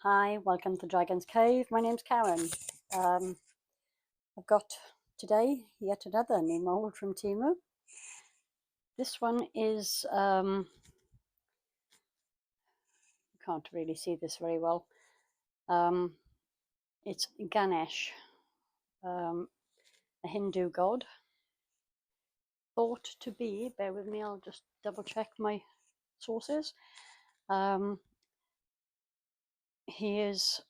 Hi, welcome to Dragon's Cave. My name's Karen. I've got today yet another new mold from Timu. This one is, you can't really see this very well. It's Ganesha, a Hindu god, thought to be, bear with me, I'll just double check my sources. He is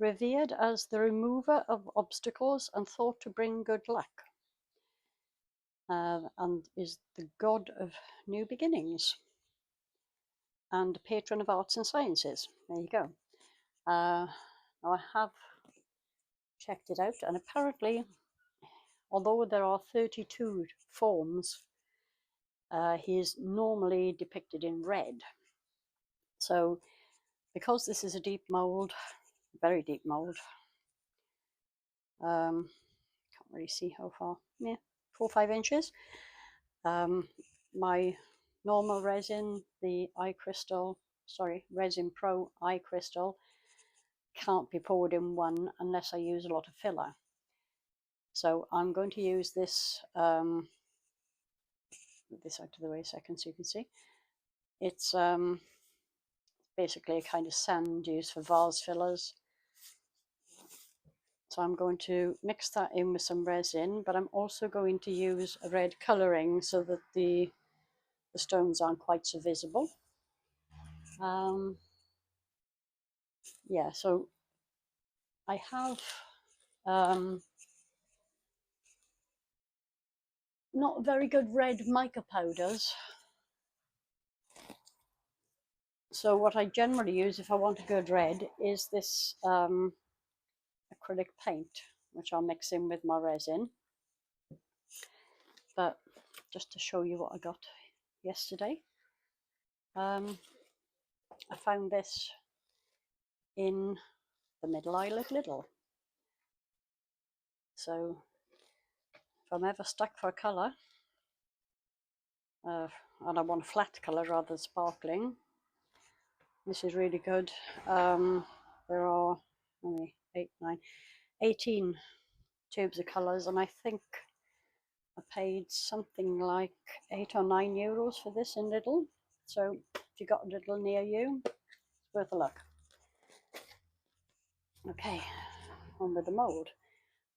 revered as the remover of obstacles and thought to bring good luck. And is the god of new beginnings and patron of arts and sciences. There you go. Now I have checked it out, and apparently, although there are 32 forms, he is normally depicted in red. So because this is a deep mold, very deep mold, can't really see how far, yeah, 4 or 5 inches. My normal resin, the Resin Pro eye crystal, can't be poured in one unless I use a lot of filler. So I'm going to use this, move this out of the way a second so you can see. It's basically a kind of sand used for vase fillers. So I'm going to mix that in with some resin, but I'm also going to use a red colouring so that the stones aren't quite so visible. Yeah, so I have not very good red mica powders. So what I generally use if I want a good red is this acrylic paint, which I'll mix in with my resin. But just to show you what I got yesterday, I found this in the middle aisle at Lidl. So if I'm ever stuck for a colour, and I want a flat colour rather than sparkling, this is really good. There are only 18 tubes of colours, and I think I paid something like €8 or €9 for this in Lidl. So if you got a Lidl near you, it's worth a look. Okay, on with the mould.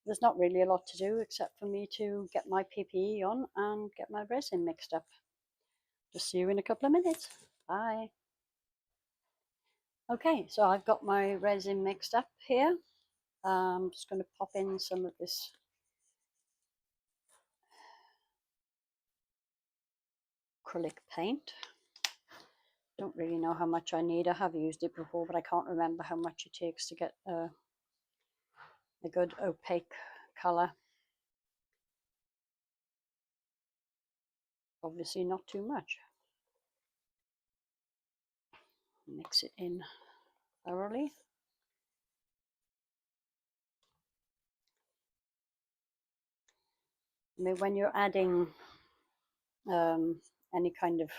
There's not really a lot to do except for me to get my PPE on and get my resin mixed up. Just see you in a couple of minutes. Bye. Okay, so I've got my resin mixed up here. I'm just going to pop in some of this acrylic paint. Don't really know how much I need. I have used it before, but I can't remember how much it takes to get a good opaque colour. Obviously not too much. Mix it in thoroughly. I mean, when you're adding any kind of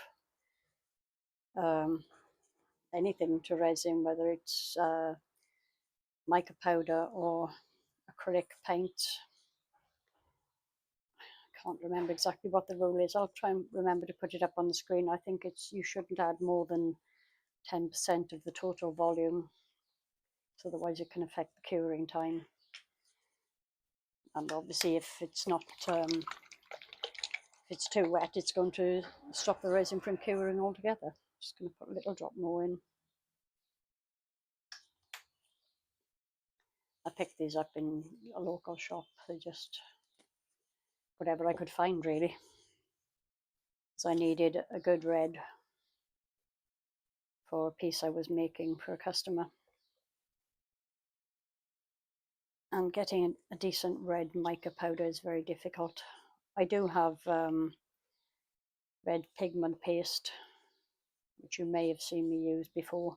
anything to resin, whether it's mica powder or acrylic paint, I can't remember exactly what the rule is. I'll try and remember to put it up on the screen. I think it's you shouldn't add more than 10% of the total volume, so otherwise it can affect the curing time. And obviously if it's not if it's too wet, it's going to stop the resin from curing altogether. Just going to put a little drop more in. I picked these up in a local shop. They just whatever I could find really. So I needed a good red for a piece I was making for a customer. And getting a decent red mica powder is very difficult. I do have red pigment paste, which you may have seen me use before,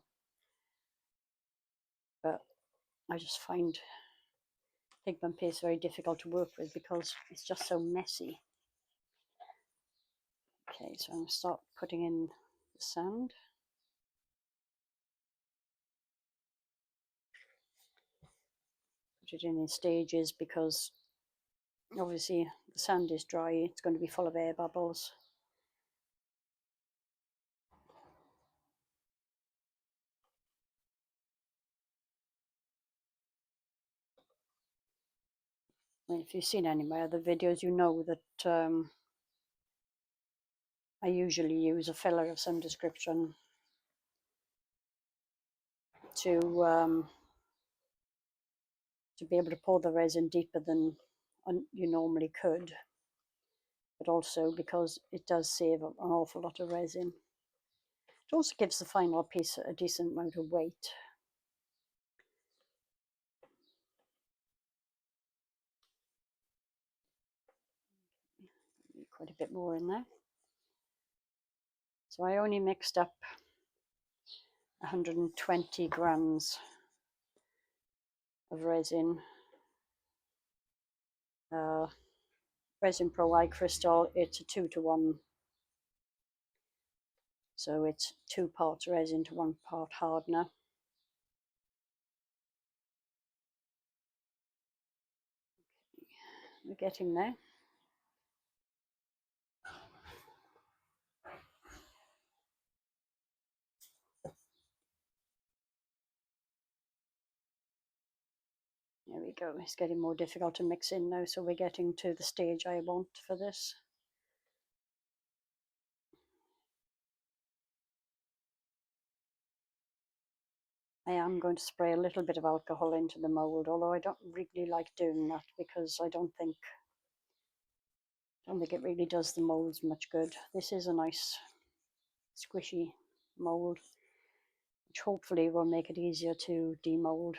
but I just find pigment paste very difficult to work with because it's just so messy. Okay, so I'm going to start putting in the sand. it in stages because obviously the sand is dry, it's going to be full of air bubbles. I mean, if you've seen any of my other videos, you know that I usually use a filler of some description to be able to pour the resin deeper than you normally could, but also because it does save an awful lot of resin. It also gives the final piece a decent amount of weight. Quite a bit more in there. So I only mixed up 120 grams of resin. Resin Pro Eye Crystal, it's a 2-to-1. So it's 2 parts resin to 1 part hardener. We're getting there. There we go. It's getting more difficult to mix in now, so we're getting to the stage I want for this. I am going to spray a little bit of alcohol into the mould, although I don't really like doing that because I don't think it really does the moulds much good. This is a nice squishy mould, which hopefully will make it easier to demold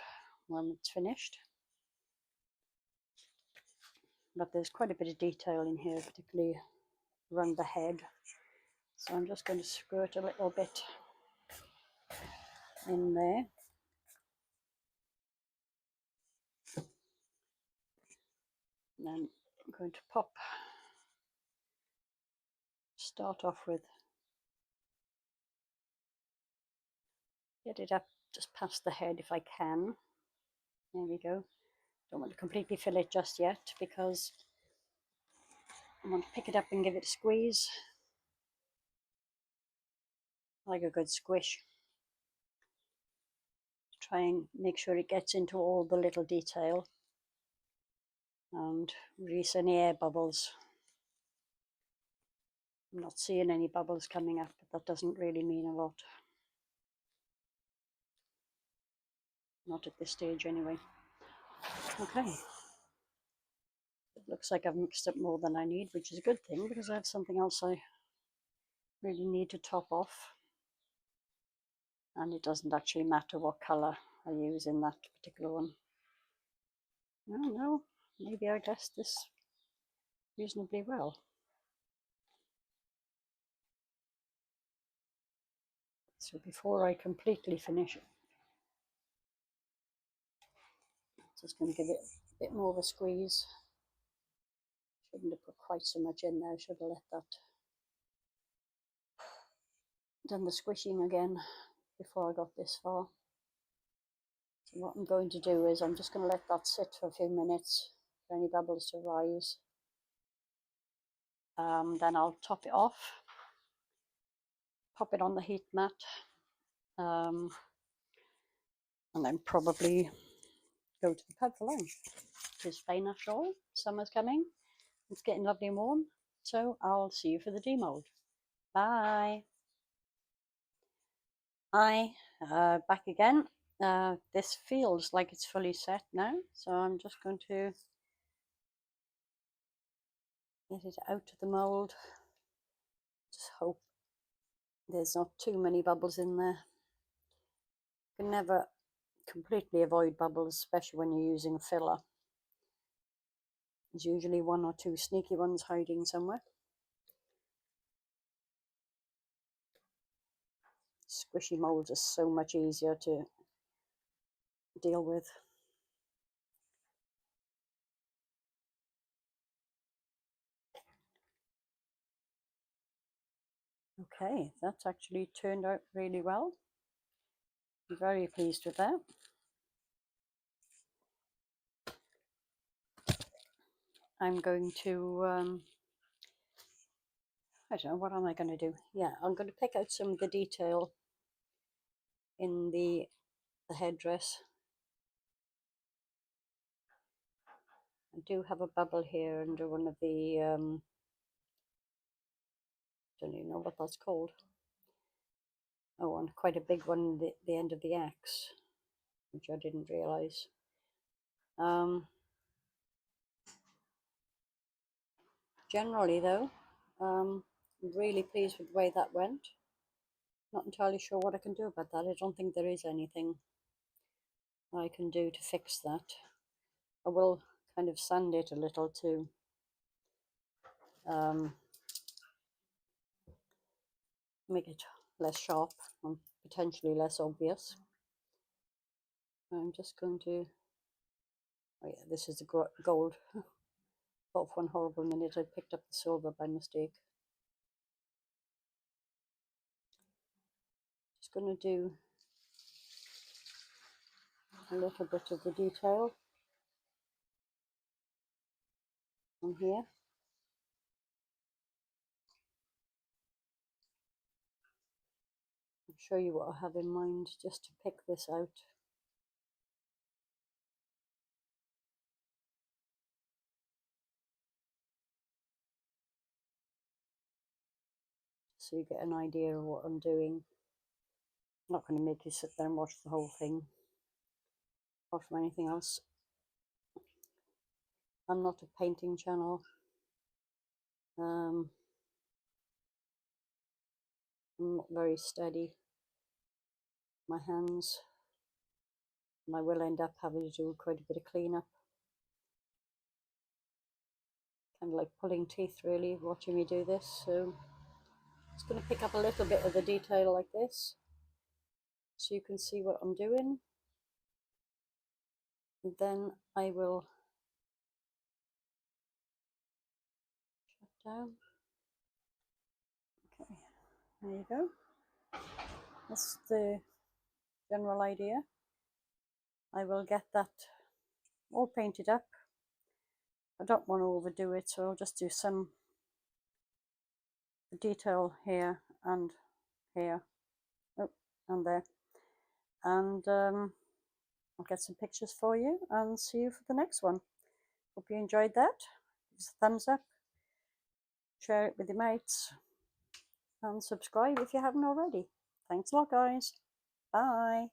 when it's finished. But there's quite a bit of detail in here, particularly around the head. So I'm just going to squirt a little bit in there. And then I'm going to start off with, get it up just past the head if I can. There we go. Don't want to completely fill it just yet because I want to pick it up and give it a squeeze. I like a good squish. Try and make sure it gets into all the little detail and release any air bubbles. I'm not seeing any bubbles coming up, but that doesn't really mean a lot. Not at this stage anyway. Okay. It looks like I've mixed up more than I need, which is a good thing because I have something else I really need to top off. And it doesn't actually matter what colour I use in that particular one. I don't know, maybe I guessed this reasonably well. So before I completely finish it, just going to give it a bit more of a squeeze. Shouldn't have put quite so much in there, should have let that, done the squishing again before I got this far. So what I'm going to do is I'm just going to let that sit for a few minutes for any bubbles to rise. Then I'll top it off, pop it on the heat mat, and then probably go to the pub for lunch. It's fine after all. Summer's coming. It's getting lovely and warm. So I'll see you for the demold. Bye. Hi, back again. This feels like it's fully set now, so I'm just going to get it out of the mold. Just hope there's not too many bubbles in there. You can never completely avoid bubbles, especially when you're using a filler. There's usually 1 or 2 sneaky ones hiding somewhere. Squishy molds are so much easier to deal with. Okay, that's actually turned out really well. I'm very pleased with that. I'm going to, I don't know, what am I going to do? Yeah, I'm going to pick out some of the detail in the headdress. I do have a bubble here under one of the, don't even know what that's called. Oh, and quite a big one at the end of the axe, which I didn't realise. Generally though, I'm really pleased with the way that went. Not entirely sure what I can do about that. I don't think there is anything I can do to fix that. I will kind of sand it a little to make it less sharp and potentially less obvious. I'm just going to, oh yeah, this is the gold. Thought for one horrible minute I picked up the silver by mistake. Just going to do a little bit of the detail on here. I'll show you what I have in mind just to pick this out. So you get an idea of what I'm doing. I'm not going to make you sit there and watch the whole thing. Apart from anything else, I'm not a painting channel. I'm not very steady. My hands, and I will end up having to do quite a bit of cleanup. Kind of like pulling teeth, really, watching me do this. So just going to pick up a little bit of the detail like this, so you can see what I'm doing. And then I will shut down. Okay, there you go. That's the general idea. I will get that all painted up. I don't want to overdo it, so I'll just do some detail here and here, oh, and there, and I'll get some pictures for you and see you for the next one. Hope you enjoyed that. Give us a thumbs up, share it with your mates, and subscribe if you haven't already. Thanks a lot, guys. Bye.